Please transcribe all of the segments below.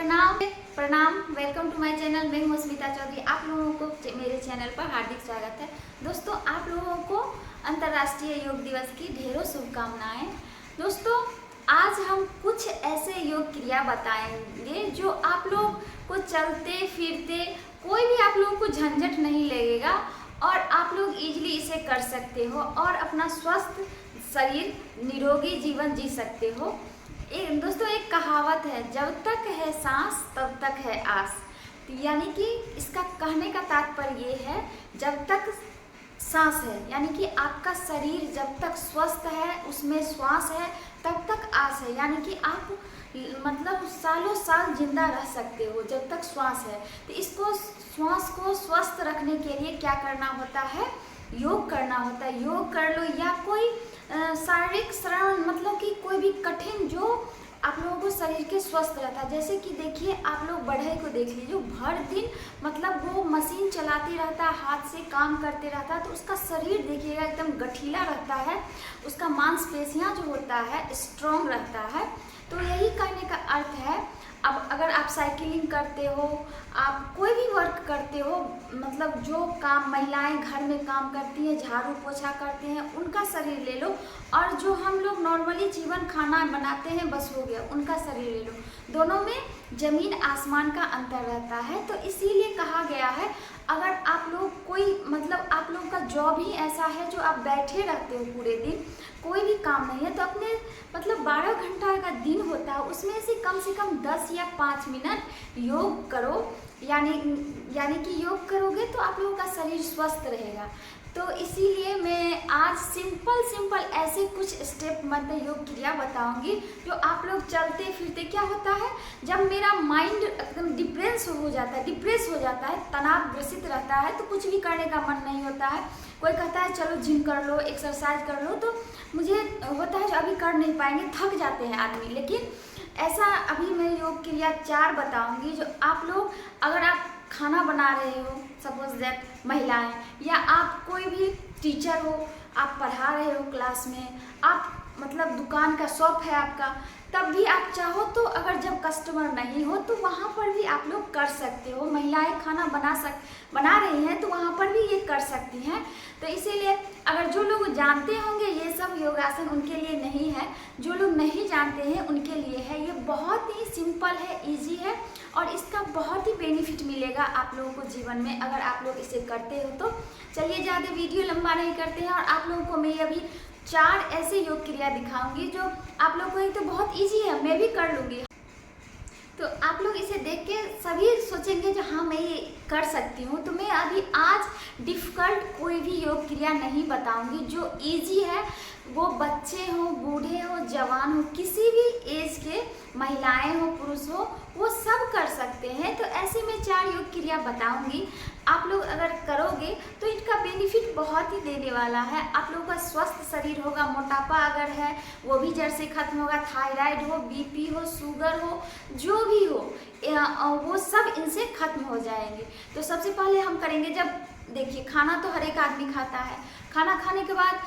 प्रणाम प्रणाम। Welcome to my channel. मैं हूँ स्मिता चौधरी। आप लोगों को मेरे चैनल पर हार्दिक स्वागत है। दोस्तों, आप लोगों को अंतर्राष्ट्रीय योग दिवस की ढेरों शुभकामनाएं। दोस्तों, आज हम कुछ ऐसे योग क्रिया बताएंगे जो आप लोग को चलते फिरते कोई भी आप लोगों को झंझट नहीं लगेगा और आप लोग इजीली इसे कर सकते हो और अपना स्वस्थ शरीर निरोगी जीवन जी सकते हो। दोस्तों, एक कहावत है, जब तक है सांस तब तक है आस। यानी कि इसका कहने का तात्पर्य ये है, जब तक सांस है यानी कि आपका शरीर जब तक स्वस्थ है, उसमें श्वास है, तब तक आस है। यानी कि आप मतलब सालों साल जिंदा रह सकते हो जब तक श्वास है। तो इसको श्वास को स्वस्थ रखने के लिए क्या करना होता है? योग करना होता है। योग कर लो या कोई शारीरिक श्रम, मतलब कि कोई भी कठिन जो आप लोगों को शरीर के स्वस्थ रहता है। जैसे कि देखिए, आप लोग बढ़ई को देख लीजिए, जो भर दिन मतलब वो मशीन चलाते रहता है, हाथ से काम करते रहता है, तो उसका शरीर देखिएगा एकदम गठीला रहता है, उसका मांसपेशियां जो होता है स्ट्रॉन्ग रहता है। तो यही कहने का अर्थ है, अब अगर आप साइकिलिंग करते हो, आप कोई भी वर्क करते हो, मतलब जो काम महिलाएं घर में काम करती हैं, झाड़ू पोछा करते हैं, उनका शरीर ले लो, और जो हम लोग नॉर्मली जीवन खाना बनाते हैं बस हो गया, उनका शरीर ले लो। दोनों में जमीन आसमान का अंतर रहता है। तो इसीलिए कहा गया है, अगर आप लोग कोई मतलब आप लोग का जॉब ही ऐसा है जो आप बैठे रहते हो पूरे दिन, कोई भी काम नहीं है, तो अपने मतलब 12 घंटा का दिन होता है, उसमें से कम 10 या 5 मिनट योग करो। यानी कि योग करोगे तो आप लोगों का शरीर स्वस्थ रहेगा। तो इसीलिए मैं आज सिंपल ऐसे कुछ स्टेप मतलब योग क्रिया बताऊंगी जो आप लोग चलते फिरते, क्या होता है जब मेरा माइंड एकदम डिप्रेस हो जाता है, तनाव ग्रसित रहता है, तो कुछ भी करने का मन नहीं होता है। कोई कहता है चलो जिम कर लो, एक्सरसाइज कर लो, तो मुझे होता है जो अभी कर नहीं पाएंगे, थक जाते हैं आदमी। लेकिन ऐसा अभी मैं योग क्रिया 4 बताऊंगी जो आप लोग, अगर आप खाना बना रहे हो, सपोज दैट महिलाएं, या आप कोई भी टीचर हो, आप पढ़ा रहे हो क्लास में, आप मतलब दुकान का शॉप है आपका, तब भी आप चाहो तो अगर जब कस्टमर नहीं हो तो वहाँ पर भी आप लोग कर सकते हो। महिलाएं खाना बना रही हैं तो वहाँ पर भी ये कर सकती हैं। तो इसीलिए अगर जो लोग जानते होंगे ये सब योगासन, उनके लिए नहीं है, जो लोग नहीं जानते हैं उनके लिए है। ये बहुत ही सिंपल है, इजी है, और इसका बहुत ही बेनिफिट मिलेगा आप लोगों को जीवन में अगर आप लोग इसे करते हो तो। चलिए, ज़्यादा वीडियो लंबा नहीं करते हैं, और आप लोगों को मैं अभी 4 ऐसे योग क्रिया दिखाऊंगी जो आप लोगों को, एक तो बहुत इजी है, मैं भी कर लूँगी। तो आप लोग इसे देख के सभी सोचेंगे जो हाँ मैं ये कर सकती हूँ। तो मैं अभी आज डिफ़िकल्ट कोई भी योग क्रिया नहीं बताऊंगी, जो इजी है, वो बच्चे हो, बूढ़े हो, जवान हो, किसी भी एज के, महिलाएं हो, पुरुष हो, वो सब कर सकते हैं। तो ऐसे में 4 योग क्रिया बताऊंगी, आप लोग अगर करोगे तो इनका बेनिफिट बहुत ही देने वाला है। आप लोगों का स्वस्थ शरीर होगा, मोटापा अगर है वो भी जड़ से खत्म होगा, थायराइड हो, बीपी हो, शुगर हो, जो भी हो वो सब इनसे खत्म हो जाएंगे। तो सबसे पहले हम करेंगे, जब देखिए खाना तो हर एक आदमी खाता है, खाना खाने के बाद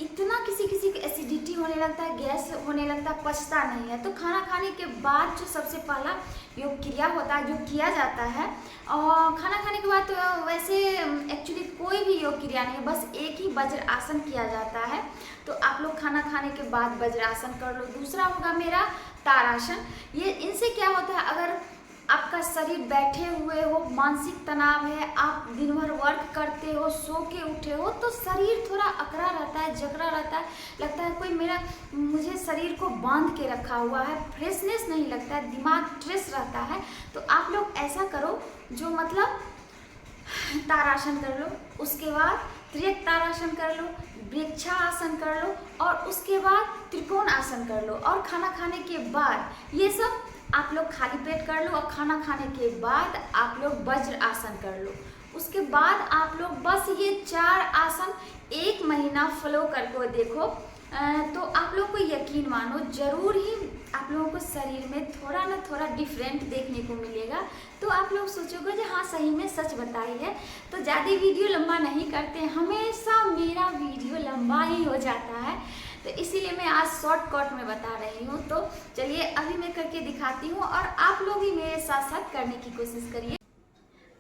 इतना किसी को एसिडिटी होने लगता है, गैस होने लगता है, पचता नहीं है। तो खाना खाने के बाद जो सबसे पहला योग क्रिया होता है, जो किया जाता है, और खाना खाने के बाद तो वैसे एक्चुअली कोई भी योग क्रिया नहीं है, बस एक ही वज्र आसन किया जाता है। तो आप लोग खाना खाने के बाद वज्र आसन कर लो। दूसरा होगा मेरा तारासन। ये इनसे क्या होता है, अगर आपका शरीर बैठे हुए हो, मानसिक तनाव है, आप दिन भर वर्क करते हो, सो के उठे हो, तो शरीर थोड़ा अकड़ा रहता है, जकड़ा रहता है, लगता है कोई मुझे शरीर को बांध के रखा हुआ है, फ्रेशनेस नहीं लगता है, दिमाग स्ट्रेस रहता है। तो आप लोग ऐसा करो, जो मतलब तारासन कर लो, उसके बाद त्रियक तारासन कर लो, वृक्षासन कर लो, और उसके बाद त्रिकोण आसन कर लो। और खाना खाने के बाद ये सब आप लोग खाली पेट कर लो, और खाना खाने के बाद आप लोग वज्र आसन कर लो। उसके बाद आप लोग बस ये 4 आसन 1 महीना फॉलो करके देखो, तो आप लोग को यकीन मानो जरूर ही आप लोगों को शरीर में थोड़ा ना थोड़ा डिफरेंट देखने को मिलेगा। तो आप लोग सोचोगे कि हाँ सही में सच बताई है। तो ज़्यादा वीडियो लंबा नहीं करते, हमेशा मेरा वीडियो लंबा ही हो जाता है, तो इसीलिए मैं आज शॉर्टकट में बता रही हूँ। तो चलिए अभी मैं करके दिखाती हूँ, और आप लोग भी मेरे करने की कोशिश करिए।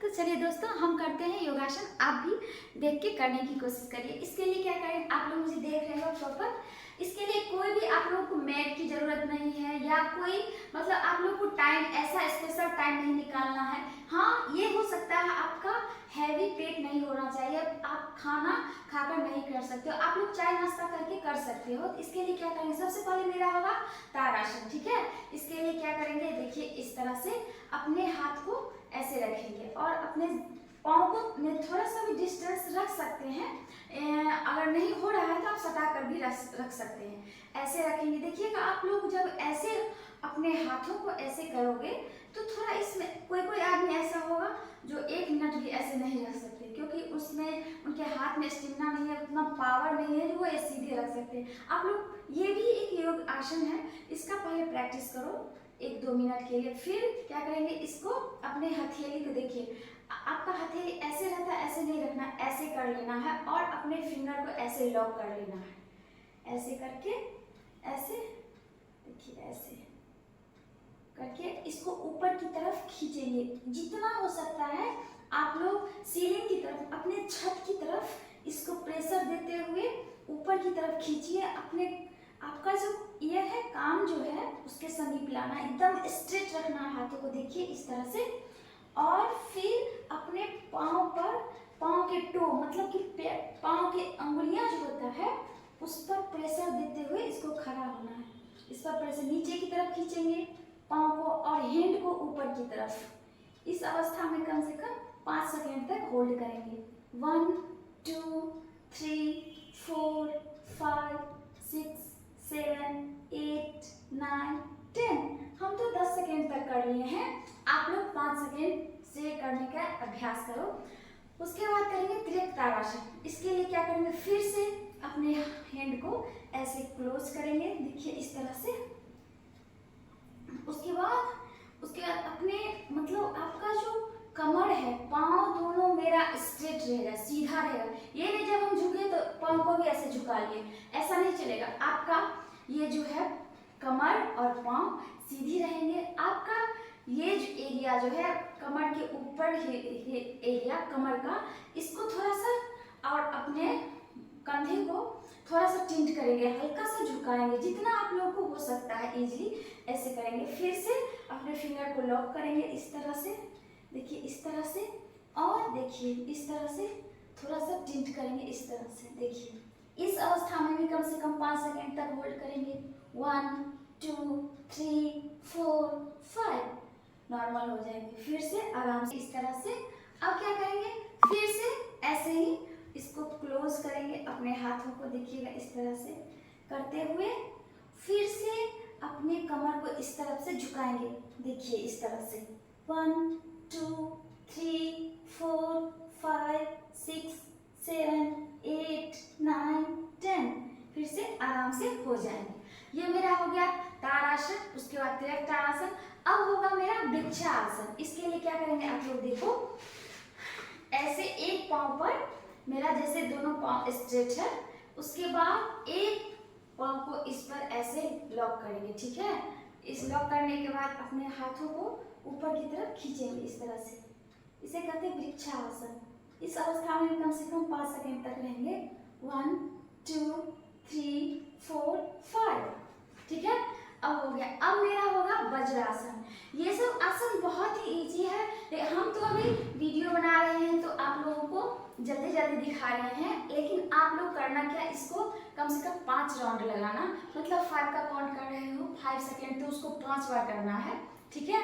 तो चलिए दोस्तों, हम करते हैं योगासन, आप भी देख के करने की कोशिश करिए। इसके लिए क्या करें, आप लोग मुझे देख रहे हो प्रॉपर, इसके लिए कोई भी आप लोगों को मैट की जरूरत नहीं है, या कोई मतलब आप लोग को टाइम ऐसा स्पेशल टाइम नहीं निकालना है। हाँ, ये हो सकता है आपका हैवी पेट नहीं होना चाहिए, आप खाना खाकर नहीं कर सकते हो, आप लोग चाय नाश्ता करके कर सकते हो। तो इसके लिए क्या करेंगे, सबसे पहले मेरा होगा ताड़ासन, ठीक है। इसके लिए क्या करेंगे, देखिए इस तरह से अपने हाथ को ऐसे रखेंगे और अपने पाँव को थोड़ा सा भी डिस्टेंस रख सकते हैं। अगर नहीं हो रहा है तो आप सटा कर भी रख सकते हैं। ऐसे रखेंगे, देखिएगा आप लोग जब ऐसे अपने हाथों को ऐसे करोगे तो थोड़ा इसमें कोई आदमी ऐसा होगा जो 1 मिनट भी ऐसे नहीं रख सकते, क्योंकि उसमें उनके हाथ में स्टेमिना नहीं है, उतना पावर नहीं है जो वो सीधे रख सकते हैं। आप लोग ये भी एक योग आसन है, इसका पहले प्रैक्टिस करो 1-2 मिनट के लिए। फिर क्या करेंगे, इसको अपने हथेली को देखिए, आपका हथेली ऐसे रहता है, ऐसे नहीं रखना, ऐसे कर लेना है और अपने फिंगर को ऐसे लॉक कर लेना है। ऐसे करके ऐसे देखिए, ऐसे करके इसको ऊपर की तरफ खींचेंगे। जितना हो सकता है आप लोग सीलिंग की तरफ, अपने छत की तरफ इसको प्रेशर देते हुए ऊपर की तरफ खींचिए। अपने आपका जो ये है काम जो है उसके समीप लाना, एकदम स्ट्रेट रखना है हाथों को, देखिए इस तरह से। और फिर अपने पाँव पर, पाँव के टो मतलब कि पाँव के अंगुलियां जो होता है उस पर प्रेशर देते हुए इसको खड़ा होना है। इस पर प्रेशर नीचे की तरफ खींचेंगे पाँव को और हैंड को ऊपर की तरफ। इस अवस्था में कम से कम 5 सेकेंड तक होल्ड करेंगे। 1 2 3 4 5 6 7 8 9 10। हम तो 10 सेकेंड तक कर लिए हैं, आप लोग 5 सेकेंड से करने का अभ्यास करो। उसके बाद करेंगे त्रिताड़ासन। इसके लिए क्या करेंगे, फिर से अपने हैंड को ऐसे क्लोज करेंगे, देखिए इस तरह से। उसके बाद अपने मतलब आपका जो कमर है, पाँव दोनों मेरा स्ट्रेट रहेगा, सीधा रहेगा। ये नहीं जब हम झुके तो पाँव को भी ऐसे झुका लिए, ऐसा नहीं चलेगा। आपका ये जो है कमर और पाँव सीधी रहेंगे। आपका ये जो एरिया जो है कमर के ऊपर एरिया कमर का, इसको थोड़ा सा और अपने कंधे को थोड़ा सा टिल्ट करेंगे, हल्का सा झुकाएंगे, जितना आप लोगों को हो सकता है इजीली ऐसे करेंगे। फिर से अपने फिंगर को लॉक करेंगे इस तरह से, देखिए इस तरह से, और देखिए इस तरह से थोड़ा सा टिल्ट करेंगे इस तरह से। देखिए इस अवस्था में भी कम से कम 5 सेकेंड तक होल्ड करेंगे। 1 2 3 4 5, नॉर्मल हो जाएंगे। फिर से आराम से इस तरह से। अब क्या करेंगे, फिर से ऐसे ही इसको क्लोज करेंगे अपने हाथों को, देखिएगा इस तरह से करते हुए। फिर से अपने कमर को इस तरफ से झुकाएंगे, देखिए इस तरह से। 1 2 3 4 5 6 7 8 9 10। फिर से आराम से हो जाएंगे। ये मेरा हो गया ताड़ासन। उसके बाद त्रिताड़ासन। अब होगा मेरा वृक्षासन। इसके लिए क्या करेंगे आप लोग देखो, ऐसे एक पाँव पर मेरा जैसे दोनों पाँव स्ट्रेट है, उसके बाद एक पाँव को इस पर ऐसे लॉक करेंगे, ठीक है। इस लॉक करने के बाद अपने हाथों को ऊपर की तरफ खींचेंगे इस तरह से, इसे कहते हैं वृक्षासन। इस अवस्था में कम से कम 5 सेकेंड तक रहेंगे। 1 2 3 4 5, ठीक है। अब हो गया। अब मेरा होगा वज्रासन। ये सब आसन बहुत ही इजी है, हम तो अभी वीडियो बना रहे हैं तो आप लोगों को जल्दी जल्दी दिखा रहे हैं, लेकिन आप लोग करना क्या, इसको कम से कम 5 राउंड लगाना, मतलब 5 का काउंट कर रहे हो 5 सेकेंड, तो उसको 5 बार करना है, ठीक है।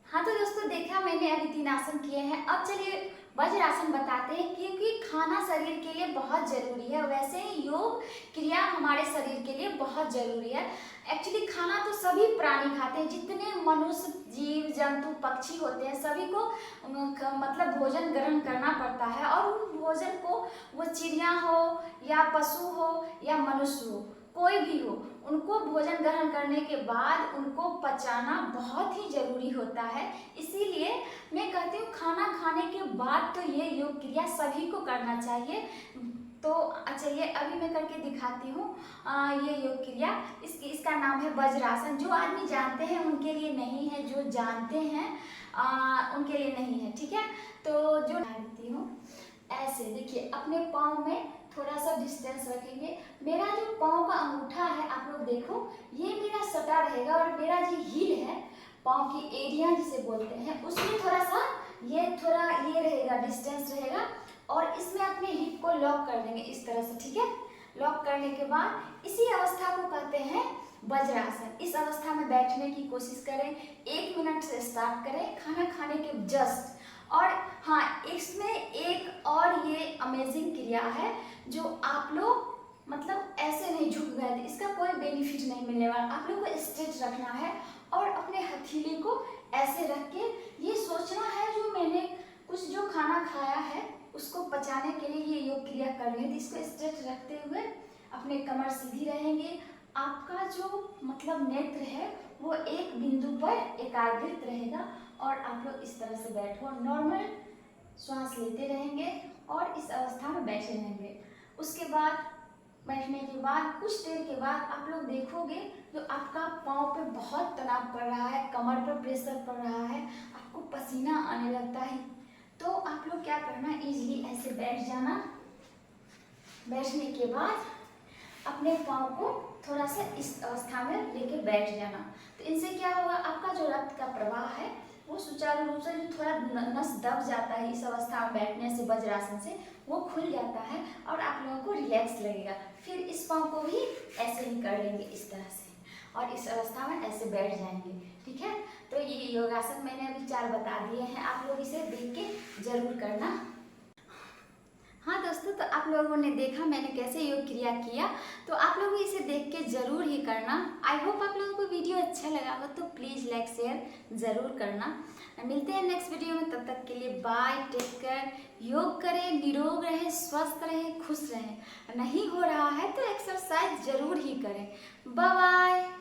हाँ तो दोस्तों, देखा मैंने अभी 3 आसन किए हैं। अब चलिए वज्रासन बताते हैं, क्योंकि खाना शरीर के लिए बहुत जरूरी है, वैसे ही योग क्रिया हमारे शरीर के लिए बहुत जरूरी है। एक्चुअली खाना तो सभी प्राणी खाते हैं, जितने मनुष्य जीव जंतु पक्षी होते हैं सभी को मतलब भोजन ग्रहण करना पड़ता है, और उन भोजन को वो चिड़िया हो या पशु हो या मनुष्य हो, कोई भी हो, उनको भोजन ग्रहण करने के बाद उनको पचाना बहुत ही जरूरी होता है। इसीलिए मैं कहती हूँ खाना खाने के बाद तो ये योग क्रिया सभी को करना चाहिए। तो चलिए अभी मैं करके दिखाती हूँ ये योग क्रिया। इसका नाम है वज्रासन। जो आदमी जानते हैं उनके लिए नहीं है, जो जानते हैं उनके लिए नहीं है, ठीक है। तो जो देती हूँ ऐसे, देखिए अपने पाँव में थोड़ा सा डिस्टेंस रखेंगे। मेरा जो पाँव का अंगूठा है आप लोग देखो, ये मेरा सटा रहेगा और मेरा जो हील है, पाँव की एरिया जिसे बोलते हैं, उसमें थोड़ा सा ये रहेगा, डिस्टेंस रहेगा। और इसमें अपने हिप को लॉक कर देंगे इस तरह से, ठीक है। लॉक करने के बाद इसी अवस्था को कहते हैं वज्रासन। इस अवस्था में बैठने की कोशिश करें। 1 मिनट से स्टार्ट करें खाना खाने के जस्ट। और हाँ, इसमें एक और ये अमेजिंग क्रिया है जो आप लोग मतलब ऐसे नहीं झुक गए थे, इसका कोई बेनिफिट नहीं मिलने वाला। आप लोग को स्ट्रेच रखना है और अपने हथेली को ऐसे रख के ये सोचना है जो मैंने कुछ जो खाना खाया है उसको पचाने के लिए ये योग क्रिया कर रहे हैं। इसको स्ट्रेच रखते हुए अपने कमर सीधी रहेंगे। आपका जो मतलब नेत्र है वो एक बिंदु पर एकाग्रित रहेगा और आप लोग इस तरह से बैठो, नॉर्मल श्वास लेते रहेंगे और इस अवस्था में बैठे रहेंगे। उसके बाद बैठने के बाद कुछ देर के बाद आप लोग देखोगे जो आपका पाँव पे बहुत तनाव पड़ रहा है, कमर पर प्रेशर पड़ रहा है, आपको पसीना आने लगता है, तो आप लोग क्या करना, इजीली ऐसे बैठ जाना। बैठने के बाद अपने पाँव को थोड़ा सा इस अवस्था में लेके बैठ जाना। तो इनसे क्या होगा, आपका जो रक्त का प्रवाह है वो सुचारू रूप से, जो थोड़ा नस दब जाता है इस अवस्था में बैठने से, वज्रासन से, वो खुल जाता है और आप लोगों को रिलैक्स लगेगा। फिर इस पाँव को भी ऐसे ही कर लेंगे इस तरह से और इस अवस्था में ऐसे बैठ जाएंगे, ठीक है। तो ये योगासन मैंने अभी 4 बता दिए हैं, आप लोग इसे देख के जरूर करना। हाँ दोस्तों, तो आप लोगों ने देखा मैंने कैसे योग क्रिया किया, तो आप लोग इसे देख के ज़रूर ही करना। आई होप आप लोगों को वीडियो अच्छा लगा हो, तो प्लीज़ लाइक शेयर ज़रूर करना। मिलते हैं नेक्स्ट वीडियो में, तब तक के लिए बाय, टेक केयर। योग करें, निरोग रहें, स्वस्थ रहें, खुश रहें। नहीं हो रहा है तो एक्सरसाइज ज़रूर ही करें। Bye bye.